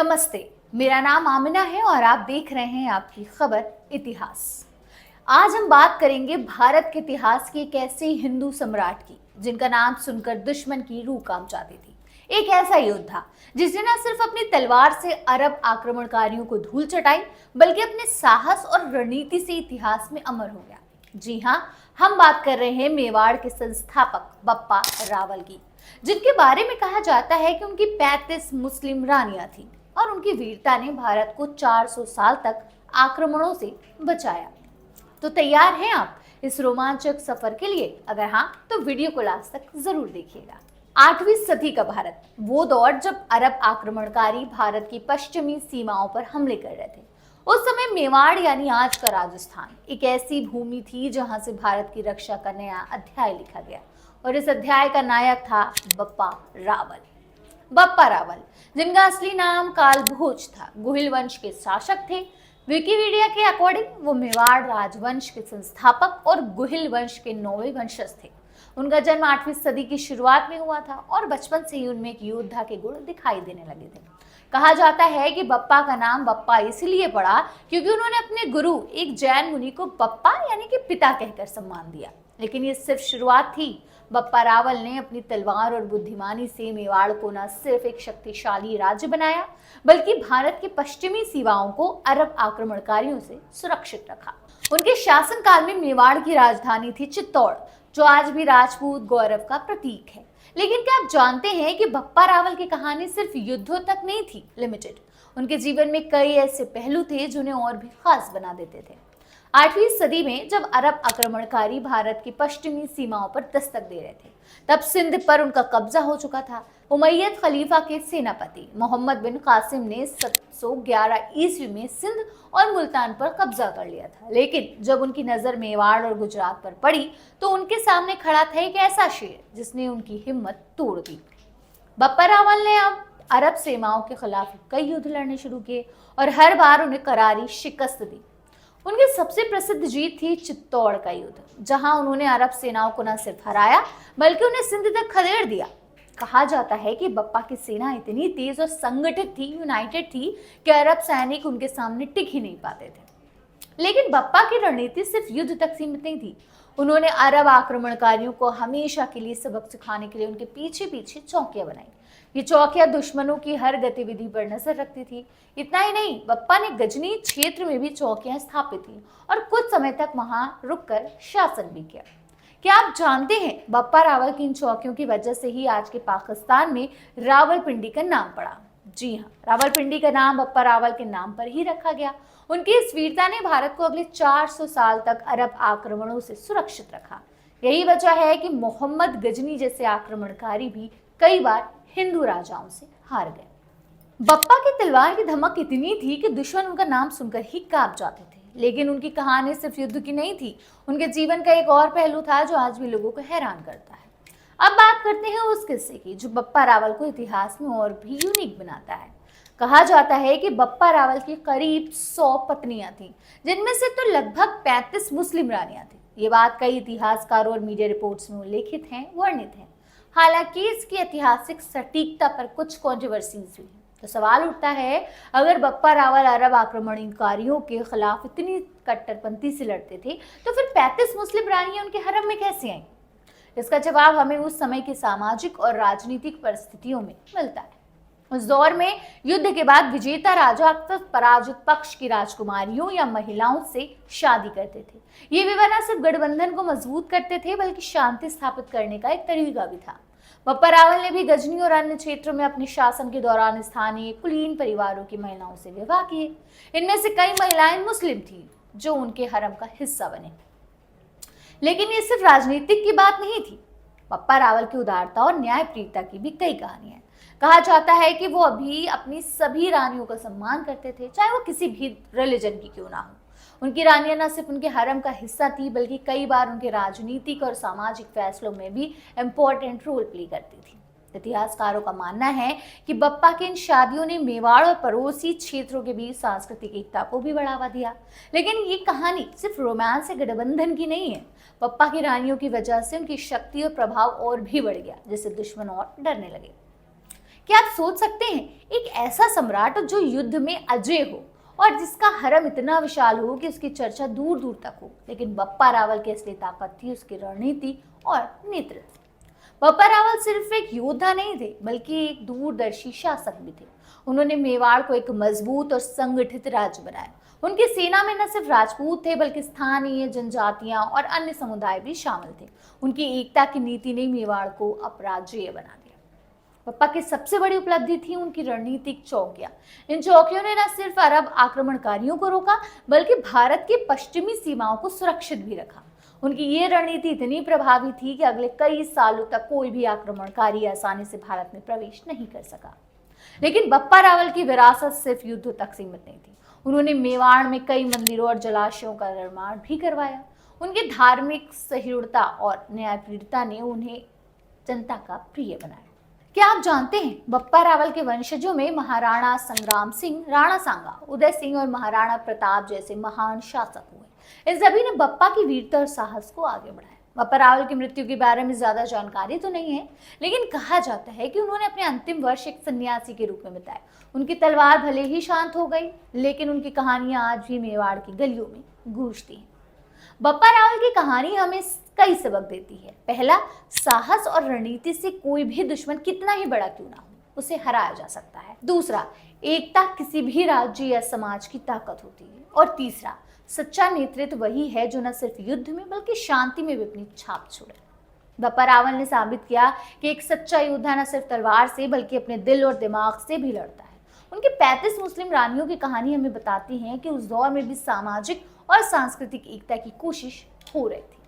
नमस्ते, मेरा नाम आमिना है और आप देख रहे हैं आपकी खबर इतिहास। आज हम बात करेंगे भारत के इतिहास के एक ऐसे हिंदू सम्राट की जिनका नाम सुनकर दुश्मन की रूह कांप जाती थी। एक ऐसा योद्धा जिसने न सिर्फ अपनी तलवार से अरब आक्रमणकारियों को धूल चटाई बल्कि अपने साहस और रणनीति से इतिहास में अमर हो गया। जी हाँ, हम बात कर रहे हैं मेवाड़ के संस्थापक बप्पा रावल की, जिनके बारे में कहा जाता है कि उनकी 35 मुस्लिम रानियां थीं और उनकी वीरता ने भारत को 400 साल तक आक्रमणों से बचाया। तो तैयार हैं आप इस रोमांचक सफर के लिए? अगर हाँ, तो वीडियो को लास्ट तक जरूर देखिएगा। 8वीं सदी का भारत, वो दौर जब अरब आक्रमणकारी भारत की पश्चिमी सीमाओं पर हमले कर रहे थे। उस समय मेवाड़ यानी आज का राजस्थान एक ऐसी भूमि थी जहां से भारत की रक्षा का नया अध्याय लिखा गया और इस अध्याय का नायक था बप्पा रावल। बप्पा रावल, जिनका असली नाम कालभोज था, गुहिल वंश के शासक थे। विकिपीडिया के अकॉर्डिंग वो मेवाड़ राजवंश के संस्थापक और गुहिल वंश के 9वें वंशज थे। उनका जन्म 8वीं सदी की शुरुआत में हुआ था और बचपन से ही उनमें एक योद्धा के गुण दिखाई देने लगे थे। कहा जाता है कि बप्पा का नाम बप्पा इसलिए पड़ा क्योंकि उन्होंने अपने गुरु एक जैन मुनि को बप्पा यानी कि पिता कहकर सम्मान दिया। लेकिन ये सिर्फ शुरुआत थी। बप्पा रावल ने अपनी तलवार और बुद्धिमानी से मेवाड़ को न सिर्फ एक शक्तिशाली राज्य बनाया बल्कि भारत की पश्चिमी सीमाओं को अरब आक्रमणकारियों से सुरक्षित रखा। उनके शासनकाल में मेवाड़ की राजधानी थी चित्तौड़, जो आज भी राजपूत गौरव का प्रतीक है। लेकिन क्या आप जानते हैं कि बप्पा रावल की कहानी सिर्फ युद्धों तक नहीं थी लिमिटेड। उनके जीवन में कई ऐसे पहलू थे जो उन्हें और भी खास बना देते थे। 8वीं सदी में जब अरब आक्रमणकारी भारत की पश्चिमी सीमाओं पर दस्तक दे रहे थे, तब सिंध पर उनका कब्जा हो चुका था। उमैयद खलीफा के सेनापति मोहम्मद बिन कासिम ने 711 ईस्वी में सिंध और मुल्तान पर कब्जा कर लिया था। लेकिन जब उनकी नजर मेवाड़ और गुजरात पर पड़ी तो उनके सामने खड़ा था एक ऐसा शेर जिसने उनकी हिम्मत तोड़ दी। बप्पा रावल ने अब अरब सेनाओं के खिलाफ कई युद्ध लड़ने शुरू किए और हर बार उन्हें करारी शिकस्त दी। उनकी सबसे प्रसिद्ध जीत थी चित्तौड़ का युद्ध, जहां उन्होंने अरब सेनाओं को न सिर्फ हराया बल्कि उन्हें सिंध तक खदेड़ दिया। कहा जाता है कि बप्पा की सेना इतनी तेज और संगठित थी, यूनाइटेड थी, कि अरब सैनिक उनके सामने टिक ही नहीं पाते थे। लेकिन बप्पा की रणनीति सिर्फ युद्ध तक सीमित नहीं थी। उन्होंने अरब आक्रमणकारियों को हमेशा के लिए सबक सिखाने के लिए उनके पीछे पीछे चौकियां बनाई। ये चौकियां दुश्मनों की हर गतिविधि पर नजर रखती थी। इतना ही नहीं, बप्पा ने गजनी क्षेत्र में भी चौकियां स्थापित की और कुछ समय तक वहां रुककर शासन भी किया। क्या आप जानते हैं, बप्पा रावल की इन चौकियों की वजह से ही आज के पाकिस्तान में रावलपिंडी का नाम पड़ा। जी हाँ, रावलपिंडी का नाम बप्पा रावल के नाम पर ही रखा गया। उनकी इस वीरता ने भारत को अगले 400 साल तक अरब आक्रमणों से सुरक्षित रखा। यही वजह है कि मोहम्मद गजनी जैसे आक्रमणकारी भी कई बार हिंदू राजाओं से हार गए। बप्पा की तलवार की धमक इतनी थी कि दुश्मन उनका नाम सुनकर ही कांप जाते थे। लेकिन उनकी कहानी सिर्फ युद्ध की नहीं थी, उनके जीवन का एक और पहलू था जो आज भी लोगों को हैरान करता है। अब बात करते हैं उस किस्से की जो बप्पा रावल को इतिहास में और भी यूनिक बनाता है। कहा जाता है कि बप्पा रावल की करीब 100 पत्नियां थीं, जिनमें से तो लगभग 35 मुस्लिम रानियां थीं। ये बात कई इतिहासकारों और मीडिया रिपोर्ट्स में उल्लेखित है, वर्णित है। हालांकि इसकी ऐतिहासिक सटीकता पर कुछ कॉन्ट्रोवर्सीज हुई। तो सवाल उठता है, अगर बप्पा रावल अरब आक्रमणकारियों के खिलाफ इतनी कट्टरपंथी से लड़ते थे तो फिर 35 मुस्लिम रानियां उनके हरम में कैसे आईं? इसका जवाब हमें उस समय की सामाजिक और राजनीतिक परिस्थितियों में मिलता है। उस दौर में युद्ध के बाद विजेता राजा अक्सर पराजित पक्ष की राजकुमारियों या महिलाओं से शादी करते थे। ये विवाह न सिर्फ गठबंधन को मजबूत करते थे बल्कि शांति स्थापित करने का एक तरीका भी था। बप्पा रावल ने भी गजनी और अन्य क्षेत्रों में अपने शासन के दौरान स्थानीय कुलीन परिवारों की महिलाओं से विवाह किए। इनमें से कई महिलाएं मुस्लिम थीं जो उनके हरम का हिस्सा बने। लेकिन ये सिर्फ राजनीतिक की बात नहीं थी। बप्पा रावल की उदारता और न्यायप्रियता की भी कई कहानियां हैं। कहा जाता है कि वो अभी अपनी सभी रानियों का सम्मान करते थे, चाहे वो किसी भी रिलीजन की क्यों ना हो। उनकी रानियां न सिर्फ उनके हरम का हिस्सा थी बल्कि कई बार उनके राजनीतिक और सामाजिक फैसलों में भी इम्पोर्टेंट रोल प्ले करती थी। इतिहासकारों का मानना है कि बप्पा की इन शादियों ने मेवाड़ और पड़ोसी क्षेत्रों के बीच सांस्कृतिक एकता को भी बढ़ावा दिया। लेकिन ये कहानी सिर्फ रोमांस या गठबंधन की नहीं है। बप्पा की रानियों की वजह से उनकी शक्ति और प्रभाव और भी बढ़ गया, जिससे दुश्मन और डरने लगे। क्या आप सोच सकते हैं, एक ऐसा सम्राट जो युद्ध में अजय हो और जिसका हरम इतना विशाल हो कि उसकी चर्चा दूर दूर तक हो, लेकिन बप्पा रावल की असली ताकत थी उसकी रणनीति और नेतृत्व। बप्पा रावल सिर्फ एक योद्धा नहीं थे, बल्कि एक दूरदर्शी शासक भी थे। उन्होंने मेवाड़ को एक मजबूत और संगठित राज्य बनाया। उनकी सेना में न सिर्फ राजपूत थे, बल्कि स्थानीय जनजातियां और अन्य समुदाय भी शामिल थे। उनकी एकता की नीति ने मेवाड़ को अपराजय बना दिया। बप्पा की सबसे बड़ी उपलब्धि थी उनकी रणनीतिक चौकियां। इन चौकियों ने न सिर्फ अरब आक्रमणकारियों को रोका, बल्कि भारत की पश्चिमी सीमाओं को सुरक्षित भी रखा। उनकी ये रणनीति इतनी प्रभावी थी कि अगले कई सालों तक कोई भी आक्रमणकारी आसानी से भारत में प्रवेश नहीं कर सका। लेकिन बप्पा रावल की विरासत सिर्फ युद्ध तक सीमित नहीं थी। उन्होंने मेवाड़ में कई मंदिरों और जलाशयों का निर्माण भी करवाया। उनकी धार्मिक सहिष्णुता और न्यायप्रियता ने उन्हें जनता का प्रिय बनाया। क्या आप जानते हैं, बप्पा रावल के वंशजों में महाराणा संग्राम सिंह, राणा सांगा, उदय सिंह और महाराणा प्रताप जैसे महान शासक हुए। इन सभी ने बप्पा की वीरता और साहस को आगे बढ़ाया। बप्पा रावल की मृत्यु के बारे में ज्यादा जानकारी तो नहीं है, लेकिन कहा जाता है कि उन्होंने अपने अंतिम वर्ष एक सन्यासी के रूप में बिताए। उनकी तलवार भले ही शांत हो गई, लेकिन उनकी कहानियां आज भी मेवाड़ की गलियों में गूंजती हैं। बप्पा रावल की कहानी हमें कई सबक देती है। पहला, साहस और रणनीति से कोई भी दुश्मन कितना ही बड़ा क्यों ना हो, उसे हराया जा सकता है। दूसरा, एकता किसी भी राज्य या समाज की ताकत होती है। और तीसरा, सच्चा नेतृत्व वही है जो न सिर्फ युद्ध में बल्कि शांति में भी अपनी छाप छोड़े। बप्पा रावल ने साबित किया कि एक सच्चा योद्धा न सिर्फ तलवार से बल्कि अपने दिल और दिमाग से भी लड़ता है। उनकी 35 मुस्लिम रानियों की कहानी हमें बताती है कि उस दौर में भी सामाजिक और सांस्कृतिक एकता की कोशिश हो रही थी।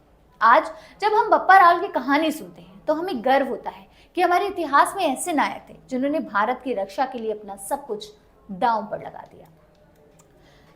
आज जब हम बप्पा रावल की कहानी सुनते हैं तो हमें गर्व होता है कि हमारे इतिहास में ऐसे नायक थे जिन्होंने भारत की रक्षा के लिए अपना सब कुछ दांव पर लगा दिया।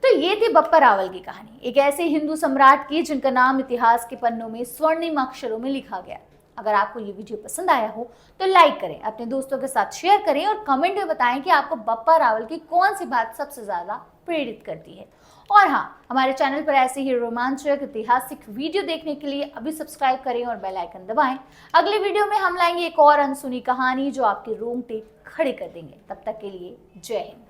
तो ये थी बप्पा रावल की कहानी, एक ऐसे हिंदू सम्राट की जिनका नाम इतिहास के पन्नों में स्वर्णिम अक्षरों में लिखा गया। अगर आपको ये वीडियो पसंद आया हो तो लाइक करें, अपने दोस्तों के साथ शेयर करें और कमेंट में बताएं कि आपको बप्पा रावल की कौन सी बात सबसे ज्यादा प्रेरित करती है। और हाँ, हमारे चैनल पर ऐसे ही रोमांचक ऐतिहासिक वीडियो देखने के लिए अभी सब्सक्राइब करें और बेल आइकन दबाएं। अगले वीडियो में हम लाएंगे एक और अनसुनी कहानी जो आपके रोंगटे खड़े कर देंगे। तब तक के लिए जय हिंद।